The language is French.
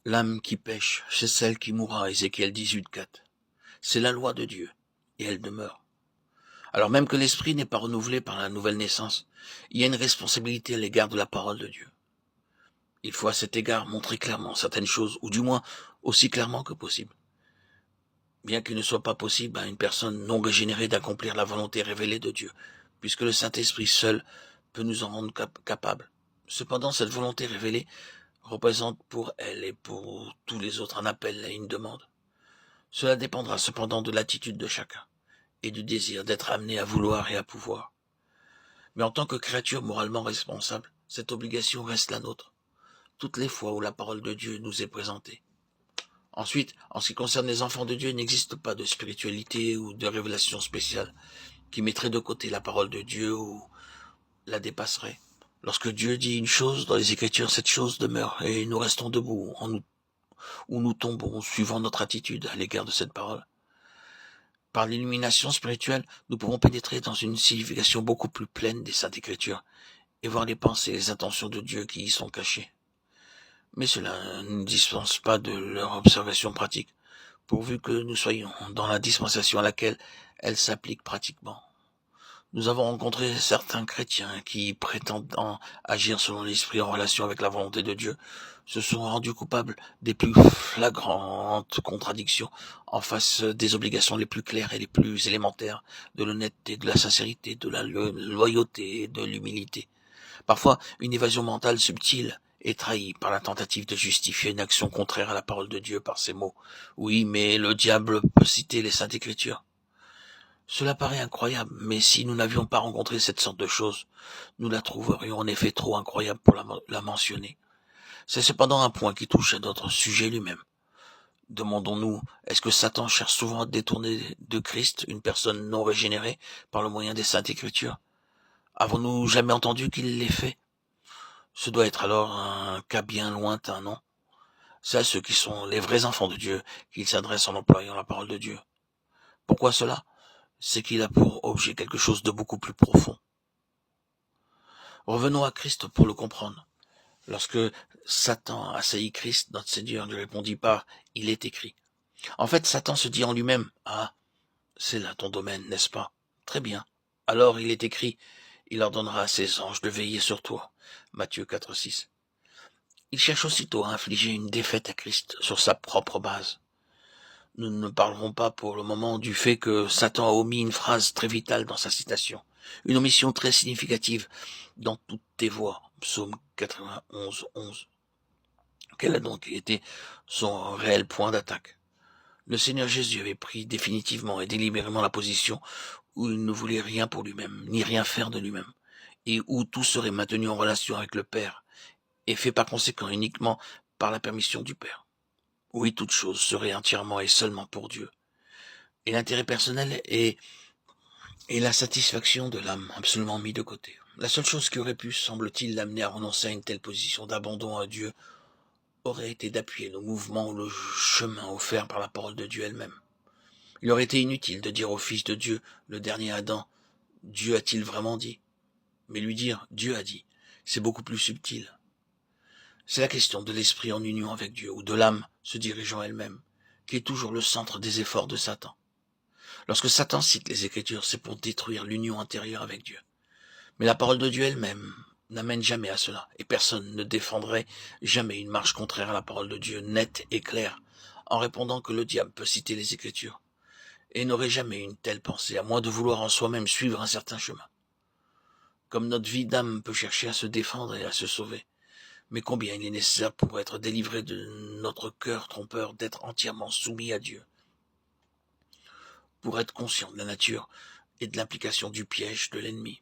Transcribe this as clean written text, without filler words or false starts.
L'âme qui pêche, c'est celle qui mourra, Ézéchiel 18:4. C'est la loi de Dieu, et elle demeure. Alors même que l'esprit n'est pas renouvelé par la nouvelle naissance, il y a une responsabilité à l'égard de la parole de Dieu. Il faut à cet égard montrer clairement certaines choses, ou du moins aussi clairement que possible. Bien qu'il ne soit pas possible à une personne non régénérée d'accomplir la volonté révélée de Dieu, puisque le Saint-Esprit seul peut nous en rendre capables. Cependant, cette volonté révélée représente pour elle et pour tous les autres un appel et une demande. Cela dépendra cependant de l'attitude de chacun et du désir d'être amené à vouloir et à pouvoir. Mais en tant que créature moralement responsable, cette obligation reste la nôtre, toutes les fois où la parole de Dieu nous est présentée. Ensuite, en ce qui concerne les enfants de Dieu, il n'existe pas de spiritualité ou de révélation spéciale qui mettrait de côté la parole de Dieu ou la dépasserait. Lorsque Dieu dit une chose dans les Écritures, cette chose demeure et nous restons debout ou nous tombons suivant notre attitude à l'égard de cette parole. Par l'illumination spirituelle, nous pouvons pénétrer dans une signification beaucoup plus pleine des Saintes Écritures et voir les pensées et les intentions de Dieu qui y sont cachées. Mais cela ne dispense pas de leur observation pratique, pourvu que nous soyons dans la dispensation à laquelle elles s'appliquent pratiquement. Nous avons rencontré certains chrétiens qui, prétendant agir selon l'esprit en relation avec la volonté de Dieu, se sont rendus coupables des plus flagrantes contradictions en face des obligations les plus claires et les plus élémentaires de l'honnêteté, de la sincérité, de la loyauté et de l'humilité. Parfois, une évasion mentale subtile est trahie par la tentative de justifier une action contraire à la parole de Dieu par ces mots. Oui, mais le diable peut citer les Saintes Écritures. Cela paraît incroyable, mais si nous n'avions pas rencontré cette sorte de choses, nous la trouverions en effet trop incroyable pour la mentionner. C'est cependant un point qui touche à notre sujet lui-même. Demandons-nous, est-ce que Satan cherche souvent à détourner de Christ une personne non régénérée par le moyen des Saintes Écritures? Avons-nous jamais entendu qu'il l'ait fait? Ce doit être alors un cas bien lointain, non? C'est à ceux qui sont les vrais enfants de Dieu qu'il s'adresse en employant la parole de Dieu. Pourquoi cela? C'est qu'il a pour objet quelque chose de beaucoup plus profond. Revenons à Christ pour le comprendre. Lorsque Satan assaillit Christ, notre Seigneur ne répondit pas « il est écrit ». En fait, Satan se dit en lui-même « ah, c'est là ton domaine, n'est-ce pas? Très bien. Alors il est écrit « il ordonnera à ses anges de veiller sur toi ». Matthieu 4,6. Il cherche aussitôt à infliger une défaite à Christ sur sa propre base. Nous ne parlerons pas pour le moment du fait que Satan a omis une phrase très vitale dans sa citation, une omission très significative dans toutes tes voix, psaume 91, 11. Quel a donc été son réel point d'attaque? Le Seigneur Jésus avait pris définitivement et délibérément la position où il ne voulait rien pour lui-même, ni rien faire de lui-même, et où tout serait maintenu en relation avec le Père, et fait par conséquent uniquement par la permission du Père. Oui, toute chose serait entièrement et seulement pour Dieu. Et l'intérêt personnel et la satisfaction de l'âme absolument mis de côté. La seule chose qui aurait pu, semble-t-il, l'amener à renoncer à une telle position d'abandon à Dieu aurait été d'appuyer le mouvement ou le chemin offert par la parole de Dieu elle-même. Il aurait été inutile de dire au Fils de Dieu, le dernier Adam, « Dieu a-t-il vraiment dit ?» Mais lui dire « Dieu a dit », c'est beaucoup plus subtil. C'est la question de l'esprit en union avec Dieu, ou de l'âme se dirigeant elle-même, qui est toujours le centre des efforts de Satan. Lorsque Satan cite les Écritures, c'est pour détruire l'union intérieure avec Dieu. Mais la parole de Dieu elle-même n'amène jamais à cela, et personne ne défendrait jamais une marche contraire à la parole de Dieu nette et claire, en répondant que le diable peut citer les Écritures, et n'aurait jamais une telle pensée, à moins de vouloir en soi-même suivre un certain chemin. Comme notre vie d'âme peut chercher à se défendre et à se sauver, mais combien il est nécessaire pour être délivré de notre cœur trompeur d'être entièrement soumis à Dieu, pour être conscient de la nature et de l'implication du piège de l'ennemi.